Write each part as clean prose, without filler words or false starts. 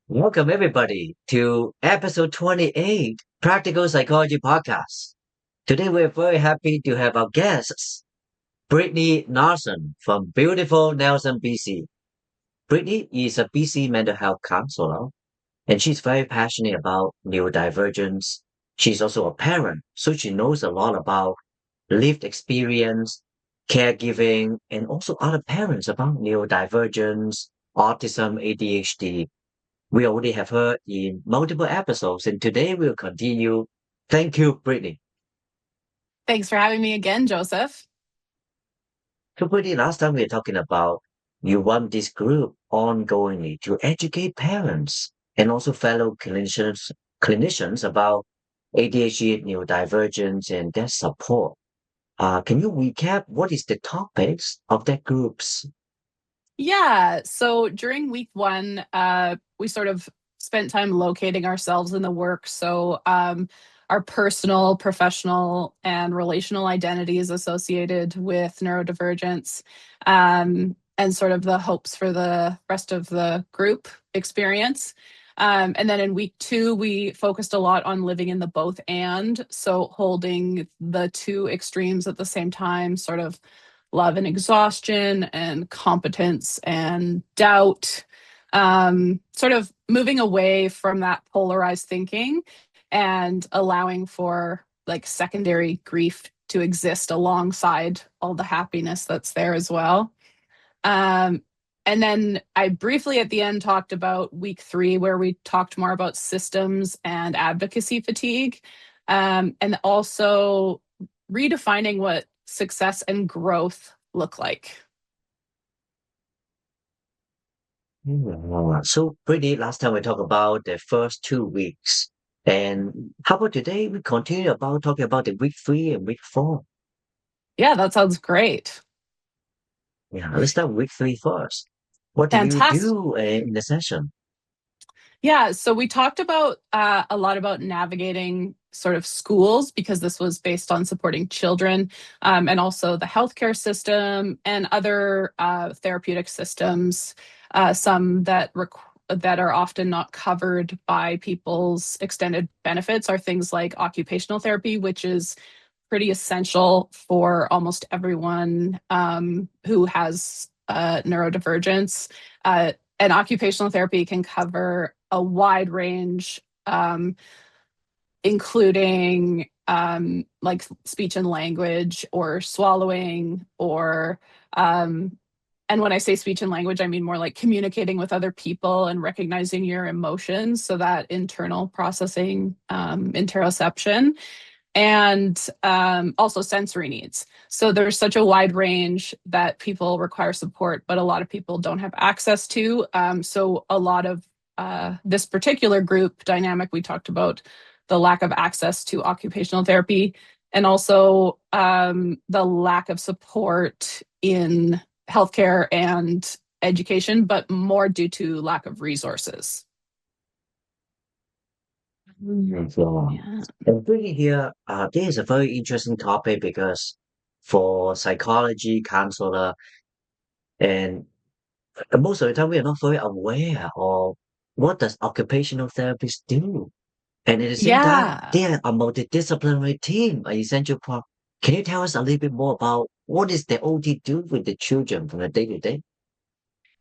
Welcome, everybody, to episode 28 Practical Psychology Podcast. Today, we're very happy to have our guests, Brittney Larsen from beautiful Nelson, BC. Brittney is a BC mental health counselor, and she's very passionate about neurodivergence. She's also a parent, so she knows a lot about lived experience, caregiving, and also other parents about neurodivergence, autism, ADHD. We already have her in multiple episodes, and today we'll continue. Thank you, Brittany. Thanks for having me again, Joseph. So, Brittany, last time we were talking about you run this group ongoingly to educate parents and also fellow clinicians about ADHD, neurodivergence, and their support. Can you recap what is the topics of that groups? Yeah, so during week one, we sort of spent time locating ourselves in the work. Our personal, professional, and relational identities associated with neurodivergence, and sort of the hopes for the rest of the group experience. And then in week two, we focused a lot on living in the both and, so holding the two extremes at the same time, sort of love and exhaustion and competence and doubt, sort of moving away from that polarized thinking and allowing for like secondary grief to exist alongside all the happiness that's there as well. Um, and then I briefly at the end talked about week three, where we talked more about systems and advocacy fatigue, and also redefining what success and growth look like. So, Brittany, last time we talked about the first 2 weeks. And how about today? We continue about talking about the week three and week four. Yeah, that sounds great. Yeah, let's start with week three first. What did you Fantastic. do in the session? Yeah, so we talked about a lot about navigating sort of schools because this was based on supporting children, and also the healthcare system and other therapeutic systems, some that are often not covered by people's extended benefits are things like occupational therapy, which is pretty essential for almost everyone who has neurodivergence. And occupational therapy can cover a wide range, including like speech and language or swallowing or and when I say speech and language, I mean more like communicating with other people and recognizing your emotions. So that internal processing, interoception, and also sensory needs. So there's such a wide range that people require support, but a lot of people don't have access to. So a lot of this particular group dynamic, we talked about the lack of access to occupational therapy and also the lack of support in healthcare and education, but more due to lack of resources. So, Yeah. and Brittany here, this is a very interesting topic because for psychology counselor, and most of the time we are not very aware of what does occupational therapists do. And at the same time, Yeah. they are a multidisciplinary team, an essential part. Can you tell us a little bit more about what is the OT do with the children from the day to day?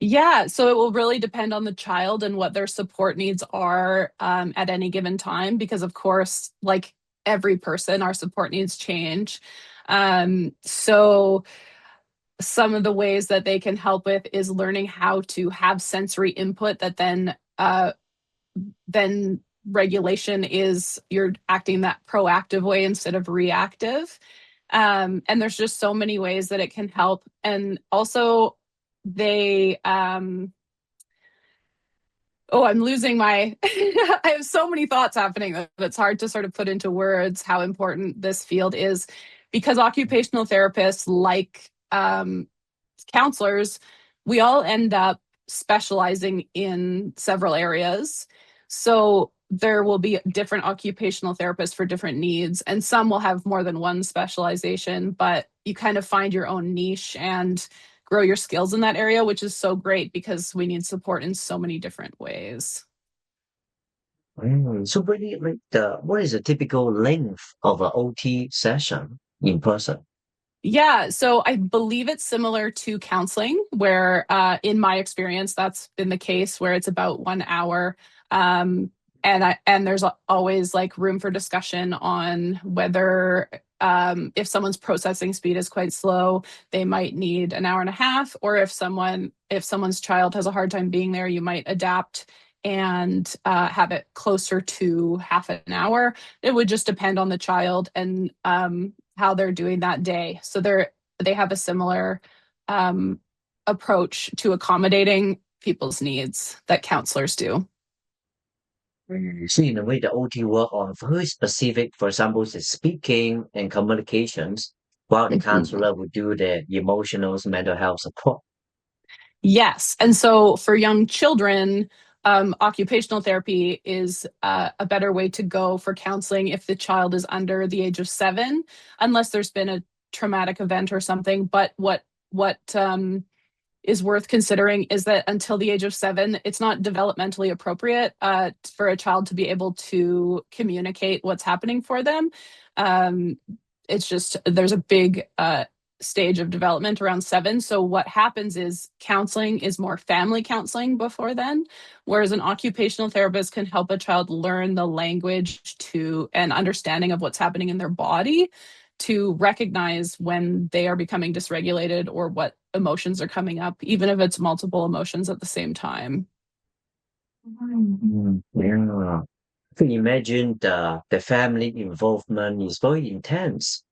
Yeah, so it will really depend on the child and what their support needs are at any given time, because of course, like every person, our support needs change. So some of the ways that they can help with is learning how to have sensory input that then regulation is you're acting that proactive way instead of reactive. And there's just so many ways that it can help. And also they oh, I'm losing my I have so many thoughts happening that it's hard to sort of put into words how important this field is, because occupational therapists, like counselors, we all end up specializing in several areas. So there will be different occupational therapists for different needs, and some will have more than one specialization, but you kind of find your own niche and grow your skills in that area, which is so great because we need support in so many different ways. So really, like what is the typical length of an OT session in person? Yeah, so I believe it's similar to counseling, where in my experience, that's been the case where it's about 1 hour. And there's always like room for discussion on whether if someone's processing speed is quite slow, they might need an hour and a half, or if someone's child has a hard time being there, you might adapt and have it closer to half an hour. It would just depend on the child and how they're doing that day. So they have a similar um, approach to accommodating people's needs that counselors do. So in a way, the OT work on very specific, for example, the speaking and communications, while the Mhm. counselor would do the emotional mental health support. Yes. And so for young children, occupational therapy is a better way to go for counseling if the child is under the age of 7, unless there's been a traumatic event or something. But what is worth considering is that until the age of 7, it's not developmentally appropriate for a child to be able to communicate what's happening for them. Um, it's just there's a big stage of development around 7. So what happens is counseling is more family counseling before then, whereas an occupational therapist can help a child learn the language to and understanding of what's happening in their body to recognize when they are becoming dysregulated or what emotions are coming up, even if it's multiple emotions at the same time. Yeah. So imagine the family involvement is very intense.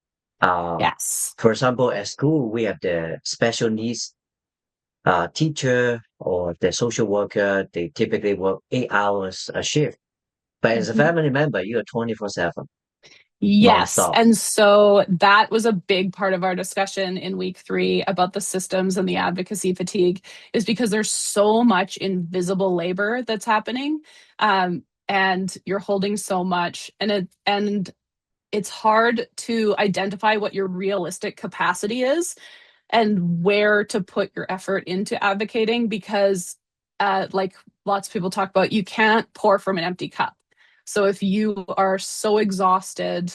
Yes. For example, at school, we have the special needs teacher or the social worker. They typically work 8 hours a shift. But as a Mhm. family member, you are 24/7, Yes. nonstop. And so that was a big part of our discussion in week 3 about the systems and the advocacy fatigue, is because there's so much invisible labor that's happening. And you're holding so much, and it's hard to identify what your realistic capacity is and where to put your effort into advocating, because like lots of people talk about, you can't pour from an empty cup. So if you are so exhausted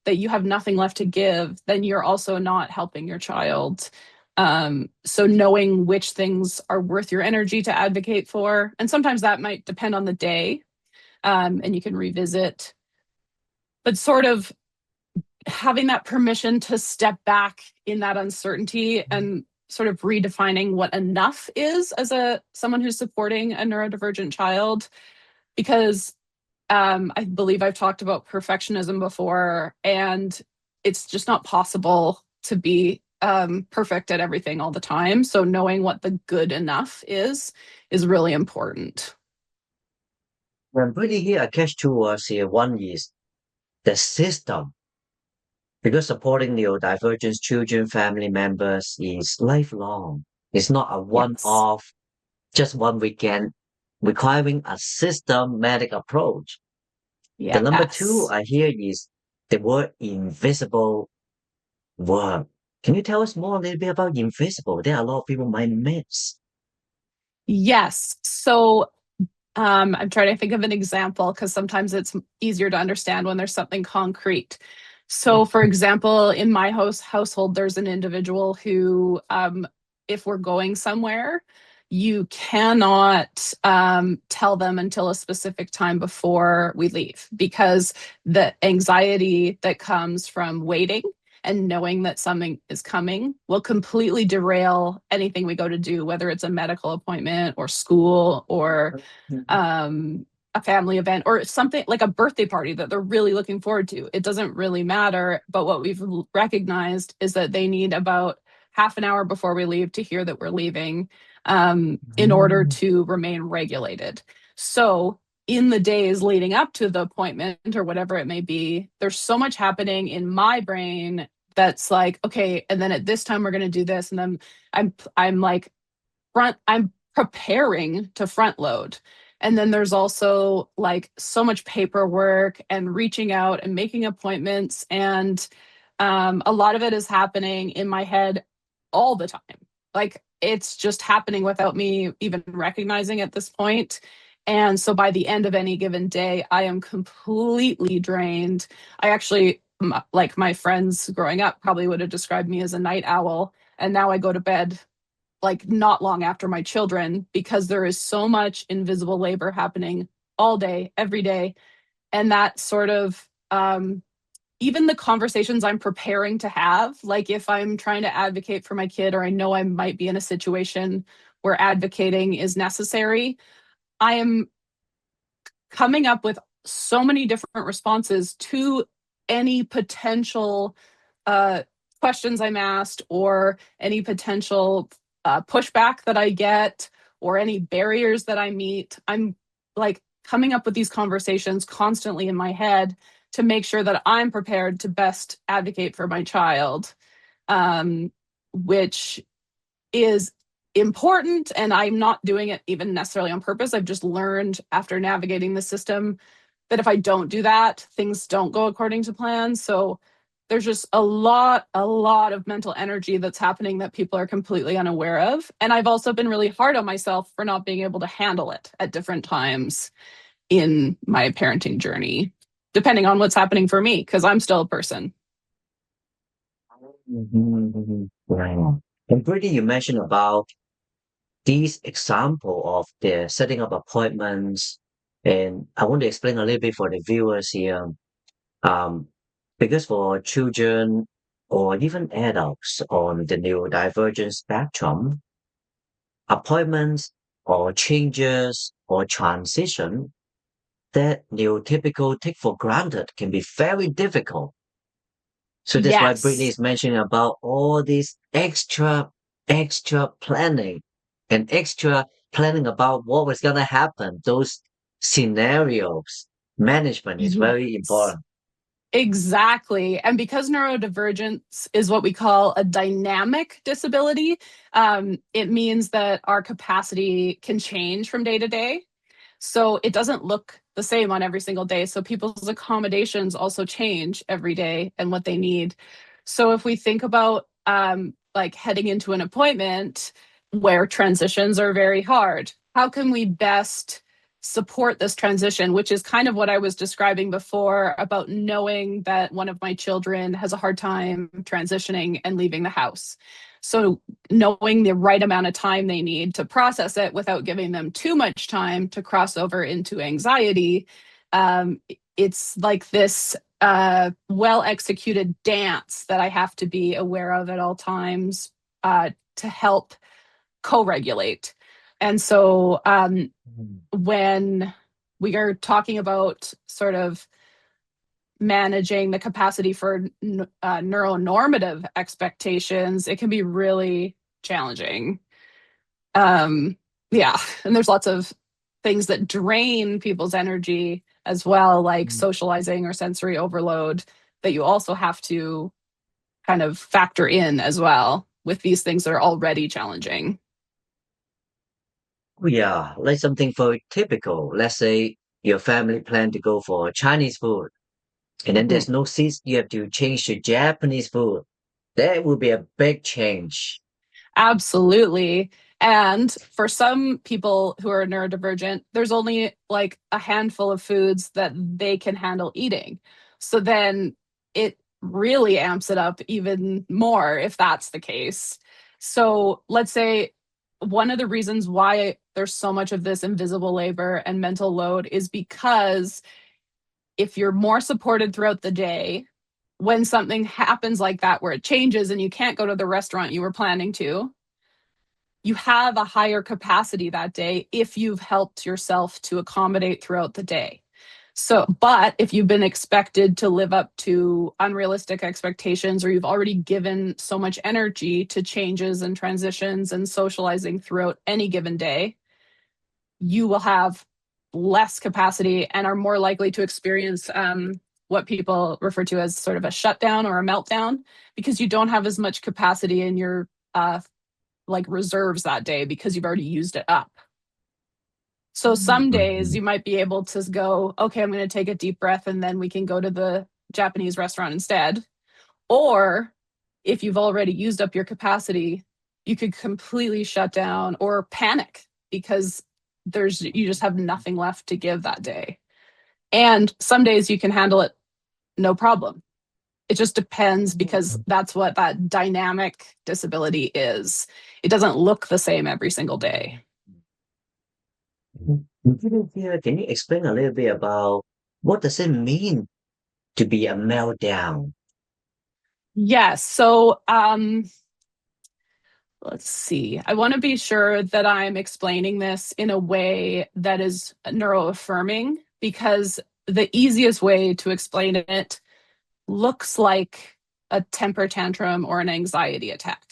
that you have nothing left to give, then you're also not helping your child. So knowing which things are worth your energy to advocate for, and sometimes that might depend on the day, and you can revisit, but sort of having that permission to step back in that uncertainty and sort of redefining what enough is as a someone who's supporting a neurodivergent child, because I believe I've talked about perfectionism before, and it's just not possible to be perfect at everything all the time. So knowing what the good enough is really important. And really here, I catch two words here. One is the system, because supporting neurodivergent children, family members is lifelong. It's not a Yes. one-off, just one weekend, requiring a systematic approach. The number two Yes. I hear is the word invisible work. Can you tell us more a little bit about invisible? There are a lot of people might miss. Yes. So I'm trying to think of an example because sometimes it's easier to understand when there's something concrete. So, for example, in my household, there's an individual who, if we're going somewhere, you cannot tell them until a specific time before we leave, because the anxiety that comes from waiting and knowing that something is coming will completely derail anything we go to do, whether it's a medical appointment or school or a family event or something like a birthday party that they're really looking forward to. It doesn't really matter. But what we've recognized is that they need about half an hour before we leave to hear that we're leaving, in order to remain regulated. So, in the days leading up to the appointment or whatever it may be, there's so much happening in my brain that's like, okay, and then at this time we're going to do this, and then I'm like I'm preparing to front load. And then there's also like so much paperwork and reaching out and making appointments. And a lot of it is happening in my head all the time. Like it's just happening without me even recognizing at this point. And so by the end of any given day, I am completely drained. I actually, like my friends growing up probably would have described me as a night owl. And now I go to bed like not long after my children because there is so much invisible labor happening all day, every day. And that sort of, even the conversations I'm preparing to have, like if I'm trying to advocate for my kid or I know I might be in a situation where advocating is necessary, I am coming up with so many different responses to any potential uh, questions I'm asked or any potential pushback that I get or any barriers that I meet. I'm like coming up with these conversations constantly in my head to make sure that I'm prepared to best advocate for my child, um, which is important. And I'm not doing it even necessarily on purpose. I've just learned after navigating the system that if I don't do that, things don't go according to plan. So there's just a lot of mental energy that's happening that people are completely unaware of. And I've also been really hard on myself for not being able to handle it at different times in my parenting journey, depending on what's happening for me, because I'm still a person. Mhm. Right. And Brittany, you mentioned about these example of the setting up appointments, and I want to explain a little bit for the viewers here. Um, because for children or even adults on the neurodivergence spectrum, appointments or changes or transition that neurotypical take for granted can be very difficult. So that's why Brittany Yes. is mentioning about all this extra planning and extra planning about what was going to happen. Those scenarios management is very Yes. important. Exactly. And because neurodivergence is what we call a dynamic disability, it means that our capacity can change from day to day. So it doesn't look the same on every single day. So people's accommodations also change every day and what they need. So if we think about like heading into an appointment where transitions are very hard, how can we best support this transition, which is kind of what I was describing before about knowing that one of my children has a hard time transitioning and leaving the house. So knowing the right amount of time they need to process it without giving them too much time to cross over into anxiety. Um, it's like this well executed dance that I have to be aware of at all times to help co regulate. And so Mhm. when we are talking about sort of managing the capacity for neuronormative expectations, it can be really challenging. Um, yeah, and there's lots of things that drain people's energy as well, like socializing or sensory overload, that you also have to kind of factor in as well with these things that are already challenging. Yeah, like something very typical. Let's say your family plan to go for Chinese food, and then Mm. there's no seats. You have to change to Japanese food. That would be a big change. Absolutely. And for some people who are neurodivergent, there's only like a handful of foods that they can handle eating. So then it really amps it up even more if that's the case. So let's say one of the reasons why there's so much of this invisible labor and mental load is because if you're more supported throughout the day, when something happens like that where it changes and you can't go to the restaurant you were planning to, you have a higher capacity that day if you've helped yourself to accommodate throughout the day. So, but if you've been expected to live up to unrealistic expectations, or you've already given so much energy to changes and transitions and socializing throughout any given day, you will have less capacity and are more likely to experience what people refer to as sort of a shutdown or a meltdown because you don't have as much capacity in your like reserves that day because you've already used it up. So some days Mhm. you might be able to go, okay, I'm going to take a deep breath and then we can go to the Japanese restaurant instead. Or if you've already used up your capacity, you could completely shut down or panic because you just have nothing left to give that day. And some days you can handle it no problem. It just depends, because that's what that dynamic disability is. It doesn't look the same every single day. Can you explain a little bit about what does it mean to be a meltdown? Yes. So let's see. I want to be sure that I'm explaining this in a way that is neuro-affirming, because the easiest way to explain it looks like a temper tantrum or an anxiety attack.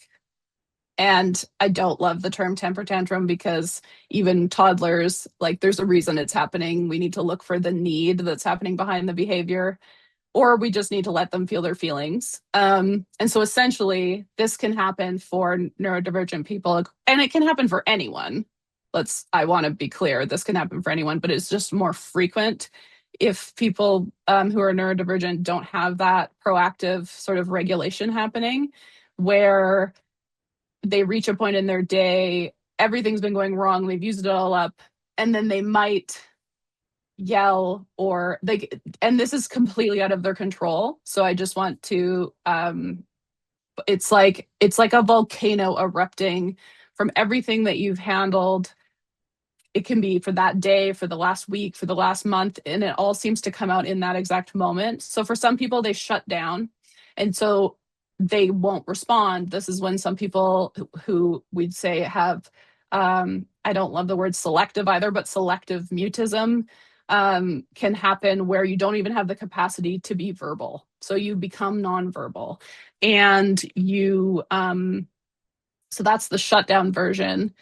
And I don't love the term temper tantrum, because even toddlers, like, there's a reason it's happening. We need to look for the need that's happening behind the behavior, or we just need to let them feel their feelings. And so essentially, this can happen for neurodivergent people, and it can happen for anyone. I want to be clear, this can happen for anyone, but it's just more frequent if people who are neurodivergent don't have that proactive sort of regulation happening, where they reach a point in their day, everything's been going wrong, they've used it all up, and then they might yell, or they, and this is completely out of their control. So I just want to it's like a volcano erupting from everything that you've handled. It can be for that day, for the last week, for the last month, and it all seems to come out in that exact moment. So for some people, they shut down, and so they won't respond. This is when some people who we'd say have, I don't love the word selective either, but selective mutism can happen, where you don't even have the capacity to be verbal. So you become nonverbal, and so that's the shutdown version,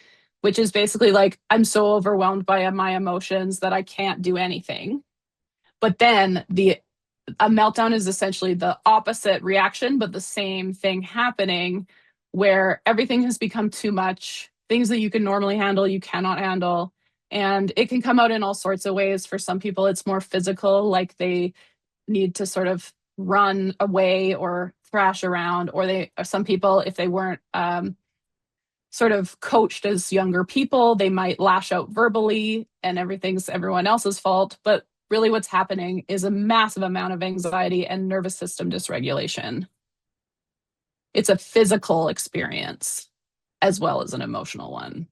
which is basically like, I'm so overwhelmed by my emotions that I can't do anything. But then a meltdown is essentially the opposite reaction, but the same thing happening, where everything has become too much. Things that you can normally handle, you cannot handle. And it can come out in all sorts of ways. For some people, it's more physical, like they need to sort of run away or thrash around, or some people, if they weren't sort of coached as younger people, they might lash out verbally, and everything's everyone else's fault. But really what's happening is a massive amount of anxiety and nervous system dysregulation. It's a physical experience as well as an emotional one.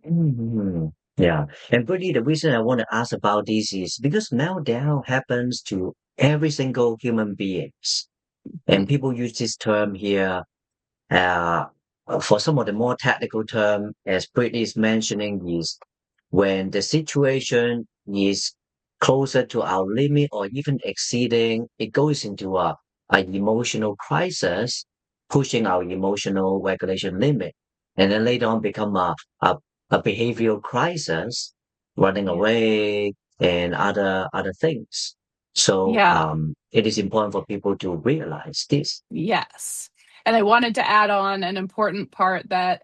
Mhm. Yeah. And Brittany, the reason I want to ask about this is because meltdown happens to every single human beings. And Mm. people use this term here uh, for some of the more technical term, as Brittany is mentioning, is when the situation is closer to our limit or even exceeding, it goes into an emotional crisis, pushing our emotional regulation limit. And then later on become a behavioral crisis, running Yeah. away and other things. So Yeah. it is important for people to realize this. Yes. And I wanted to add on an important part, that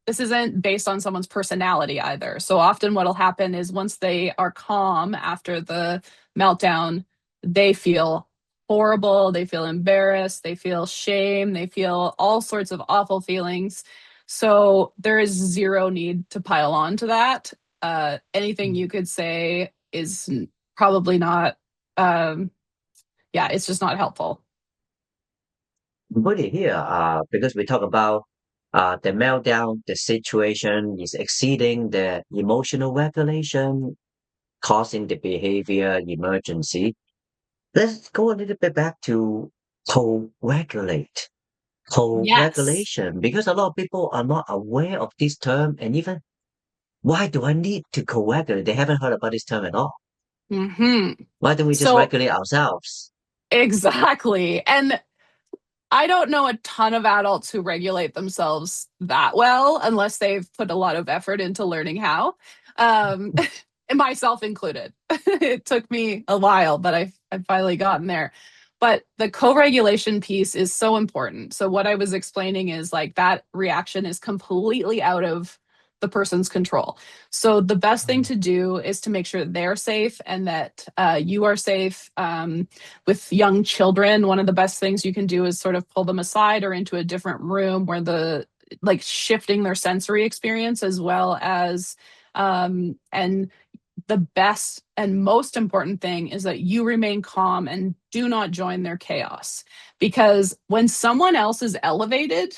this isn't based on someone's personality either. So often what'll happen is, once they are calm after the meltdown, they feel horrible, they feel embarrassed, they feel shame, they feel all sorts of awful feelings. So there is zero need to pile on to that. Anything you could say is probably not, yeah, it's just not helpful. Put it here, because we talk about the meltdown, the situation is exceeding the emotional regulation, causing the behavior emergency. Let's go a little bit back to co-regulate, Yes. co-regulation, because a lot of people are not aware of this term, and even why do I need to co-regulate? They haven't heard about this term at all. Hmm. Why don't we just So regulate ourselves? exactly. And I don't know a ton of adults who regulate themselves that well, unless they've put a lot of effort into learning how, um, and myself included. It took me a while, but I've finally gotten there. But the co-regulation piece is so important. So what I was explaining is, like, that reaction is completely out of the person's control. So the best thing to do is to make sure they're safe, and that you are safe. With young children, one of the best things you can do is sort of pull them aside or into a different room, where like shifting their sensory experience, as well as And the best and most important thing is that you remain calm and do not join their chaos. Because when someone else is elevated,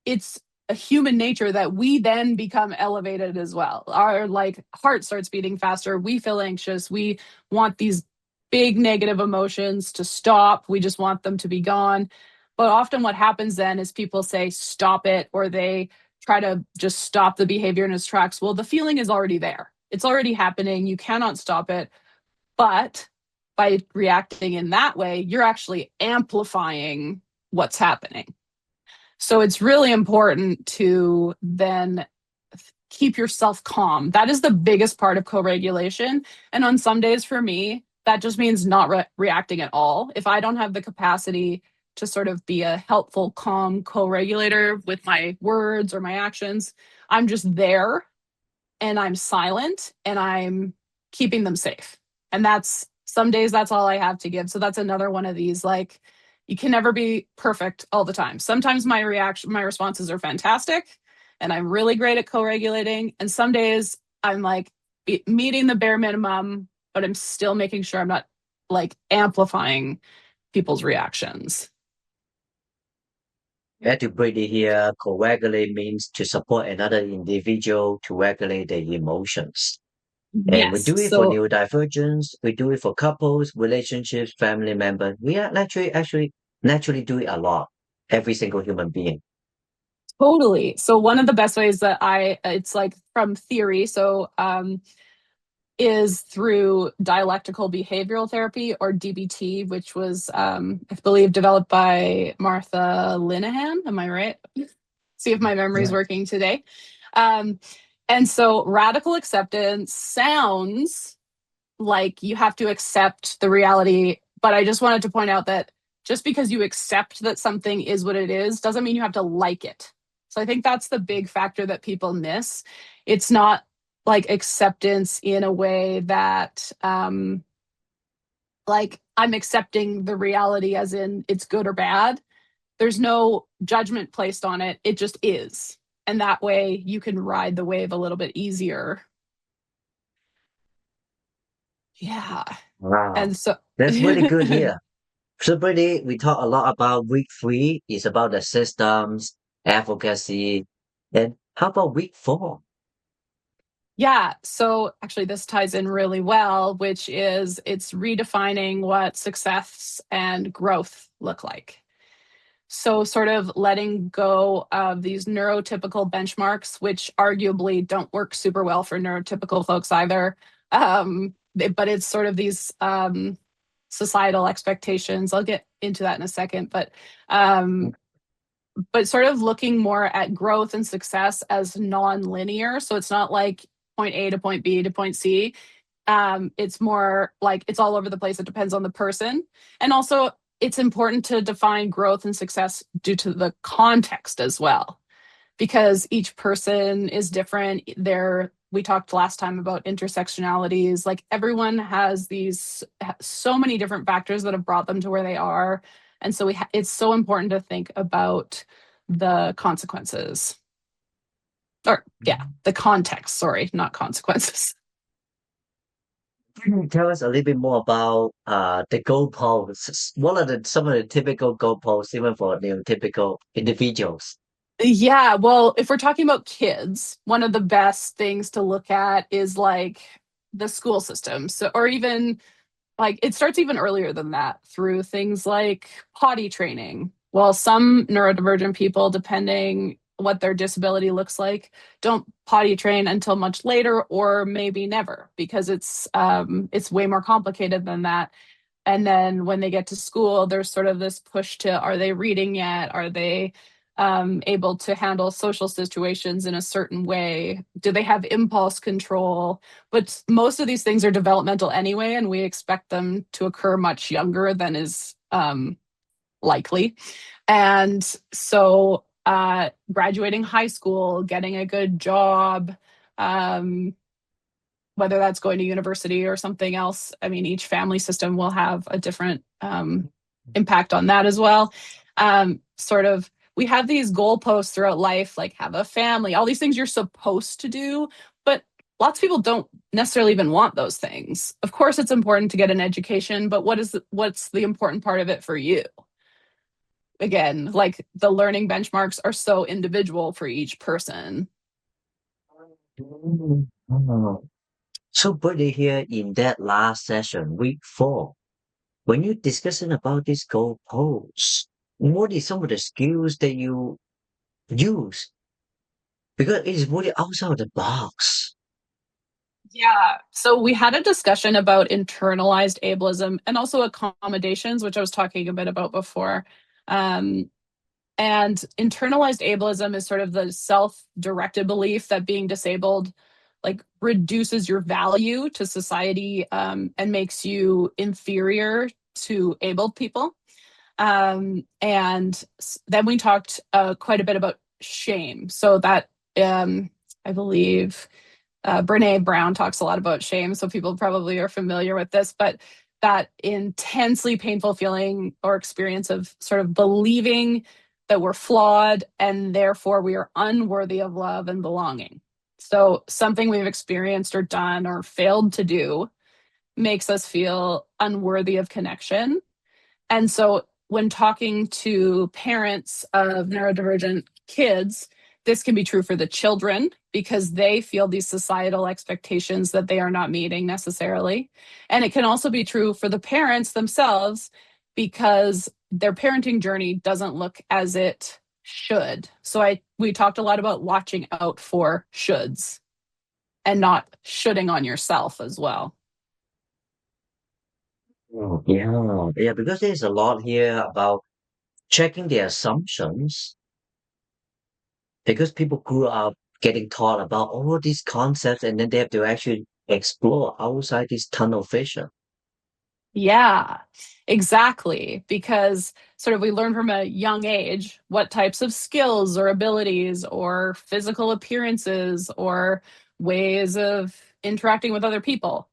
it's a human nature that we then become elevated as well. Our like heart starts beating faster. We feel anxious. We want these big negative emotions to stop. We just want them to be gone. But often what happens then is people say, stop it, or they try to just stop the behavior in its tracks. Well, the feeling is already there. It's already happening. You cannot stop it. But by reacting in that way, you're actually amplifying what's happening. So it's really important to then keep yourself calm. That is the biggest part of co-regulation. And on some days for me, that just means not reacting at all. If I don't have the capacity to sort of be a helpful, calm co-regulator with my words or my actions, I'm just there and I'm silent and I'm keeping them safe. And that's some days that's all I have to give. So that's another one of these, like, you can never be perfect all the time. Sometimes my responses are fantastic and I'm really great at co-regulating. And some days I'm like meeting the bare minimum, but I'm still making sure I'm not like amplifying people's reactions. Yeah, to Brittney here, co-regulate means to support another individual to regulate their emotions. And we Yes. do it for So neurodivergence, we do it for couples, relationships, family members. We are naturally do it a lot. Every single human being. totally. So one of the best ways that it's like from theory. So is through dialectical behavioral therapy, or DBT, which was, I believe, developed by Martha Linehan. Am I right? See if my memory's Yeah. working today. Um, and so radical acceptance sounds like you have to accept the reality. But I just wanted to point out that just because you accept that something is what it is doesn't mean you have to like it. So I think that's the big factor that people miss. It's not like acceptance in a way that like I'm accepting the reality as in it's good or bad. There's no judgment placed on it. It just is. And that way you can ride the wave a little bit easier. Yeah. Wow. And so That's really good here. So Brittney, we talk a lot about week three. It's about the systems, advocacy. And how about week four? yeah, so actually this ties in really well, which is it's redefining what success and growth look like. So sort of letting go of these neurotypical benchmarks, which arguably don't work super well for neurotypical folks either. But it's sort of these societal expectations. I'll get into that in a second, um, but sort of looking more at growth and success as non-linear. So it's not like point A to point B to point C. It's more like it's all over the place. It depends on the person. And also, it's important to define growth and success due to the context as well, because each person is different. We talked last time about intersectionalities. Like everyone has these so many different factors that have brought them to where they are. And so it's so important to think about the consequences. Or yeah, the context, sorry, not consequences. Can you tell us a little bit more about the goalposts? What are some of the typical goalposts, even for neurotypical individuals? Yeah, well, if we're talking about kids, one of the best things to look at is like the school system. So, or even like it starts even earlier than that through things like potty training. Well, some neurodivergent people, depending what their disability looks like, don't potty train until much later or maybe never, because it's way more complicated than that. And then when they get to school, there's sort of this push to, are they reading yet? Are they able to handle social situations in a certain way? Do they have impulse control? But most of these things are developmental anyway, and we expect them to occur much younger than is likely. And so graduating high school, getting a good job, um, whether that's going to university or something else. I mean, each family system will have a different impact on that as well. Sort of, we have these goalposts throughout life, like have a family, all these things you're supposed to do, but lots of people don't necessarily even want those things. Of course, it's important to get an education, but what's the important part of it for you? Again, like the learning benchmarks are so individual for each person. Mm. Oh. So, Brittany, here in that last session, week 4, when you're discussing about this goalposts, what is some of the skills that you use? Because it is really outside of the box. Yeah. So we had a discussion about internalized ableism and also accommodations, which I was talking a bit about before. Um, and internalized ableism is sort of the self-directed belief that being disabled like reduces your value to society, and makes you inferior to abled people. And then we talked quite a bit about shame. So that I believe Brene Brown talks a lot about shame, so people probably are familiar with this, but that intensely painful feeling or experience of sort of believing that we're flawed and therefore we are unworthy of love and belonging. So something we've experienced or done or failed to do makes us feel unworthy of connection. And so when talking to parents of neurodivergent kids, this can be true for the children because they feel these societal expectations that they are not meeting necessarily. And it can also be true for the parents themselves because their parenting journey doesn't look as it should. So we talked a lot about watching out for shoulds and not shoulding on yourself as well. Oh, yeah, yeah, because there's a lot here about checking the assumptions because people grew up getting taught about all these concepts and then they have to actually explore outside this tunnel vision. Yeah, exactly. Because sort of we learn from a young age what types of skills or abilities or physical appearances or ways of interacting with other people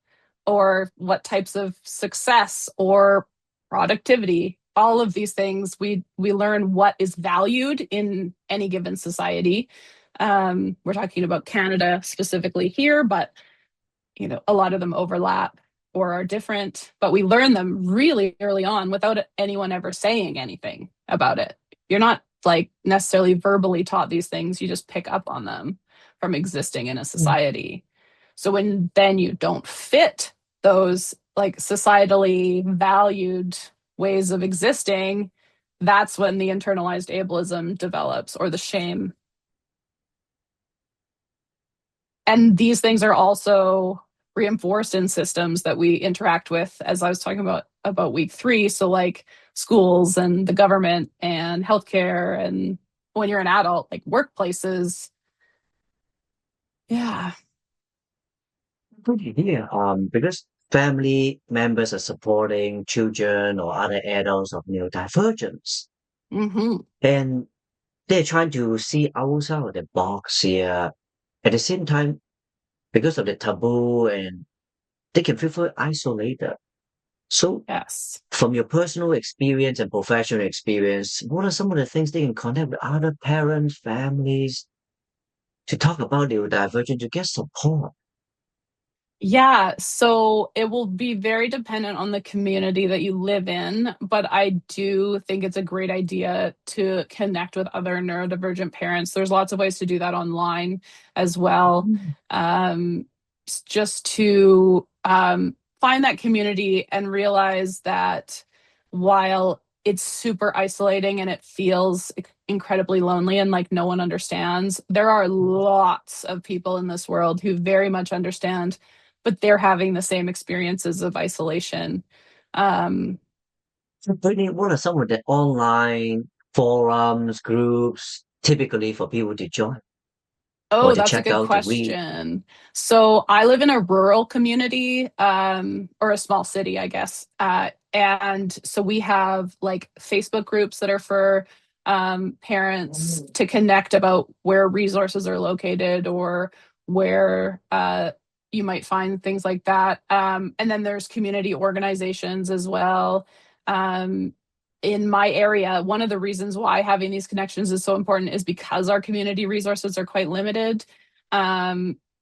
or what types of success or productivity. All of these things we learn what is valued in any given society. We're talking about Canada specifically here, but a lot of them overlap or are different, but we learn them really early on without anyone ever saying anything about it. You're not like necessarily verbally taught these things, you just pick up on them from existing in a Mm. society. So when then you don't fit those like societally valued ways of existing, that's when the internalized ableism develops or the shame. And these things are also reinforced in systems that we interact with, as I was talking about week 3. So like schools and the government and healthcare, and when you're an adult, like workplaces. Yeah. Good idea. Because family members are supporting children or other adults of neurodivergence, Hmm. and they're trying to see outside of the box here. At the same time, because of the taboo, and they can feel very isolated. So, Yes. from your personal experience and professional experience, what are some of the things they can connect with other parents, families to talk about neurodivergence to get support? Yeah, so it will be very dependent on the community that you live in, but I do think it's a great idea to connect with other neurodivergent parents. There's lots of ways to do that online as well. Mm. Just to find that community and realize that while it's super isolating and it feels incredibly lonely and like no one understands, there are lots of people in this world who very much understand, but they're having the same experiences of isolation. Um, So, Brittany, what are some of the online forums, groups, typically for people to join or oh, to that's a check good out to read? question. So I live in a rural community, or a small city, I guess. And so we have like Facebook groups that are for parents Mm. to connect about where resources are located or where you might find things like that. And then there's community organizations as well. Um, in my area, one of the reasons why having these connections is so important is because our community resources are quite limited.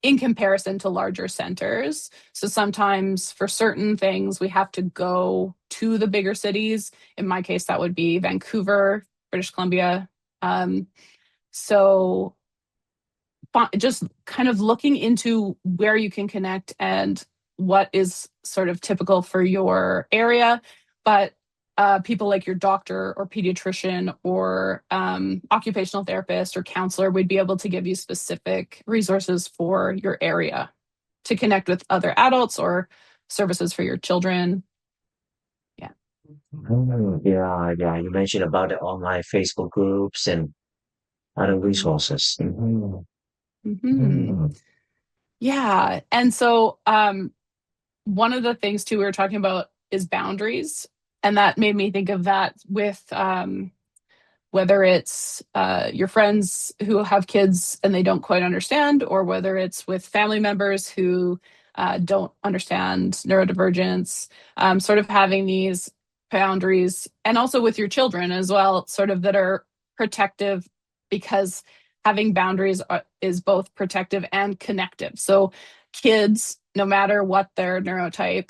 in comparison to larger centers. So sometimes for certain things, we have to go to the bigger cities. In my case, that would be Vancouver, British Columbia. Um, so just kind of looking into where you can connect and what is sort of typical for your area. But people like your doctor or pediatrician or occupational therapist or counselor would be able to give you specific resources for your area to connect with other adults or services for your children. Yeah. Yeah, yeah. You mentioned about the online Facebook groups and other resources. Mm-hmm. Yeah. And so one of the things too we were talking about is boundaries. And that made me think of that with whether it's your friends who have kids and they don't quite understand, or whether it's with family members who don't understand neurodivergence, sort of having these boundaries, and also with your children as well, sort of that are protective, because having boundaries is both protective and connective. So kids, no matter what their neurotype,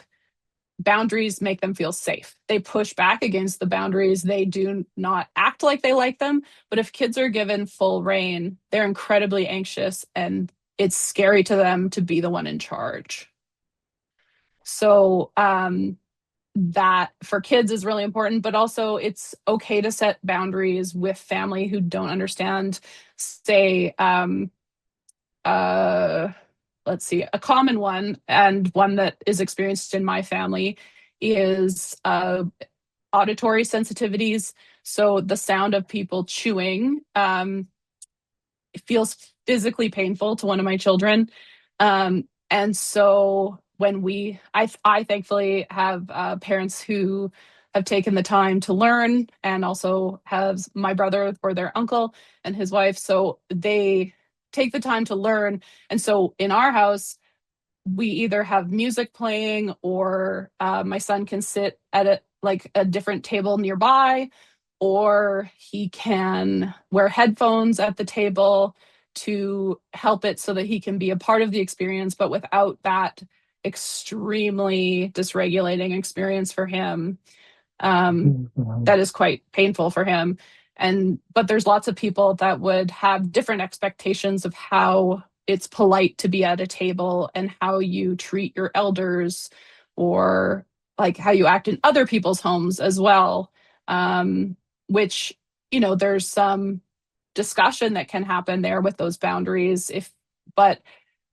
boundaries make them feel safe. They push back against the boundaries. They do not act like they like them. But if kids are given full reign, they're incredibly anxious and it's scary to them to be the one in charge. So that for kids is really important, but also it's okay to set boundaries with family who don't understand. Say, let's see, a common one and one that is experienced in my family is auditory sensitivities. So the sound of people chewing it feels physically painful to one of my children. And so when I thankfully have parents who have taken the time to learn, and also have my brother or their uncle and his wife. So they take the time to learn. And so in our house, we either have music playing, or my son can sit at a different table nearby, or he can wear headphones at the table to help it so that he can be a part of the experience, but without that extremely dysregulating experience for him. That is quite painful for him. But there's lots of people that would have different expectations of how it's polite to be at a table and how you treat your elders, or like how you act in other people's homes as well. Which, there's some discussion that can happen there with those boundaries. But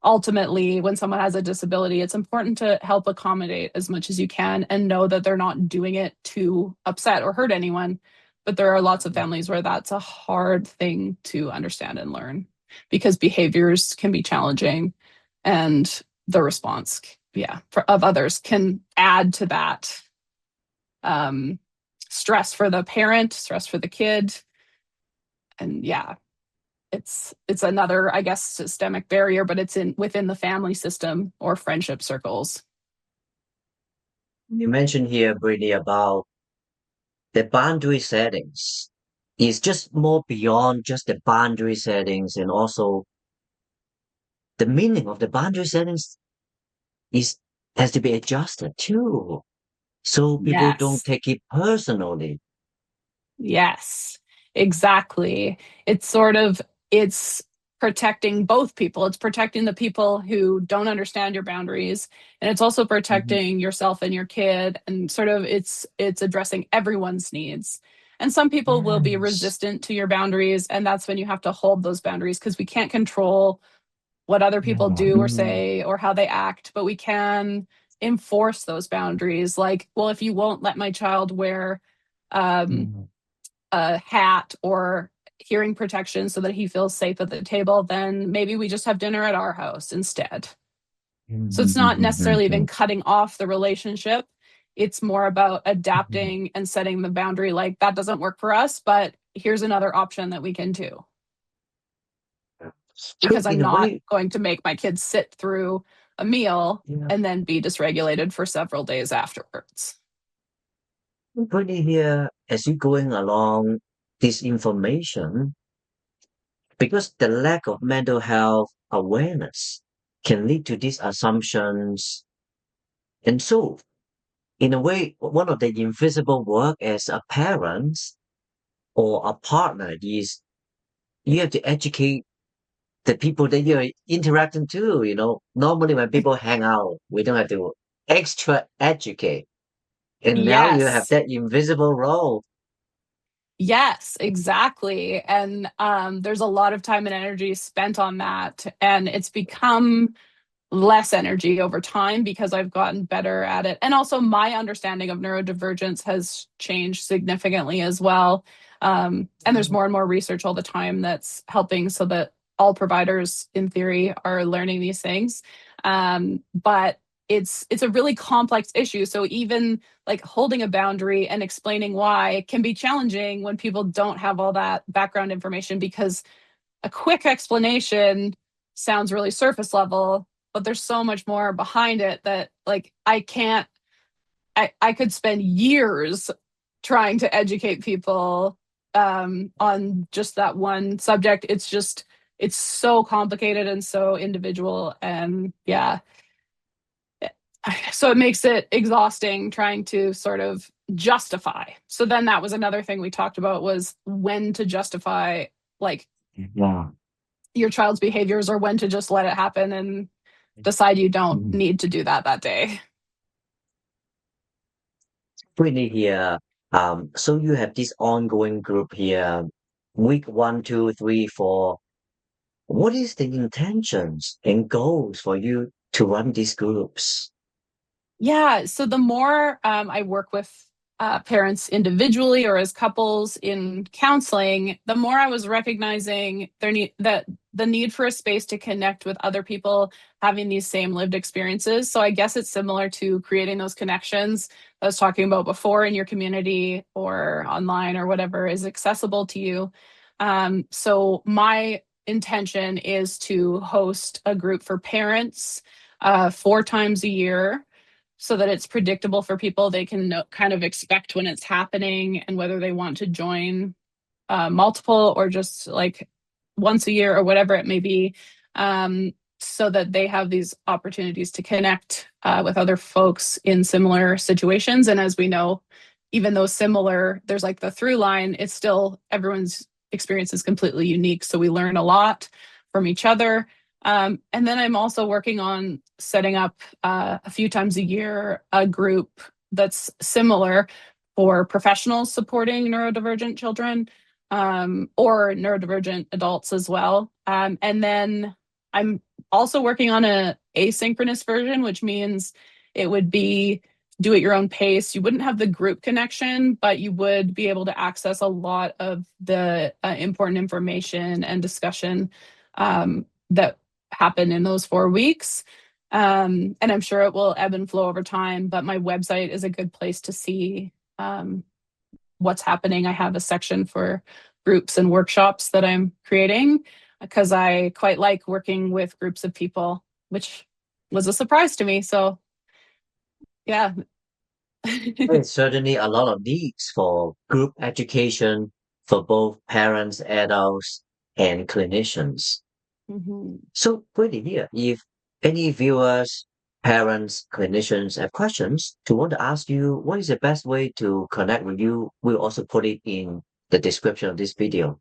ultimately, when someone has a disability, it's important to help accommodate as much as you can and know that they're not doing it to upset or hurt anyone. But there are lots of families where that's a hard thing to understand and learn, because behaviors can be challenging, and the response, of others can add to that stress for the parent, stress for the kid. And it's another, I guess, systemic barrier, but it's within the family system or friendship circles. You mentioned here, Brittany, about the boundary settings. It's just more beyond just the boundary settings, and also the meaning of the boundary settings is has to be adjusted too. So people don't Yes. take it personally. Yes, exactly. It's protecting both people. It's protecting the people who don't understand your boundaries, and it's also Mhm. protecting yourself and your kid, and sort of it's addressing everyone's needs. And some people will be Yes. resistant to your boundaries, and that's when you have to hold those boundaries, because we can't control what other people do or Mhm. say or how they act, but we can enforce those boundaries. Like, well, if you won't let my child wear um Mhm. a hat or hearing protection so that he feels safe at the table, then maybe we just have dinner at our house instead. So it's not necessarily even Mhm. cutting off the relationship. It's more about Mhm. adapting and setting the boundary, like, that doesn't work for us, but here's another option that we can do. So Because I'm in a not way, going to make my kids sit through a meal yeah, and then be dysregulated for several days afterwards. Brittany here, as you going along this information, because the lack of mental health awareness. can lead to these assumptions. And so, in a way, one of the invisible work as a parent or a partner is you have to educate the people that you're interacting to. Normally when people hang out, we don't have to extra educate. And now you have Yes. that invisible role. Yes, exactly. And there's a lot of time and energy spent on that. And it's become less energy over time because I've gotten better at it. And also, my understanding of neurodivergence has changed significantly as well. And there's more and more research all the time that's helping so that all providers, in theory, are learning these things. But it's a really complex issue. So even like holding a boundary and explaining why can be challenging when people don't have all that background information, because a quick explanation sounds really surface level, but there's so much more behind it that like I could spend years trying to educate people on just that one subject. It's so complicated and so individual, and yeah, so it makes it exhausting trying to sort of justify. So then that was another thing we talked about, was when to justify like Yeah. your child's behaviors, or when to just let it happen and decide you don't Mhm. need to do that day. Brittany here. So you have this ongoing group here, week 1, 2, 3, 4. What is the intentions and goals for you to run these groups? Yeah. So the more I work with parents individually or as couples in counseling, the more I was recognizing that the need for a space to connect with other people having these same lived experiences. So I guess it's similar to creating those connections I was talking about before in your community or online or whatever is accessible to you. So my intention is to host a group for parents 4 times a year, so that it's predictable for people. They can kind of expect when it's happening and whether they want to join multiple or just like once a year or whatever it may be, so that they have these opportunities to connect with other folks in similar situations. And as we know, even though similar, there's like the through line, it's still everyone's experience is completely unique. So we learn a lot from each other. And then I'm also working on setting up a few times a year a group that's similar for professionals supporting neurodivergent children, or neurodivergent adults as well. And then I'm also working on a asynchronous version, which means it would be do at your own pace. You wouldn't have the group connection, but you would be able to access a lot of the important information and discussion that happen in those 4 weeks. And I'm sure it will ebb and flow over time, but my website is a good place to see what's happening. I have a section for groups and workshops that I'm creating because I quite like working with groups of people, which was a surprise to me. So, yeah. There's certainly a lot of needs for group education for both parents, adults, and clinicians. Mhm. So, Brittany here, if any viewers, parents, clinicians have questions to want to ask you, what is the best way to connect with you? We'll also put it in the description of this video.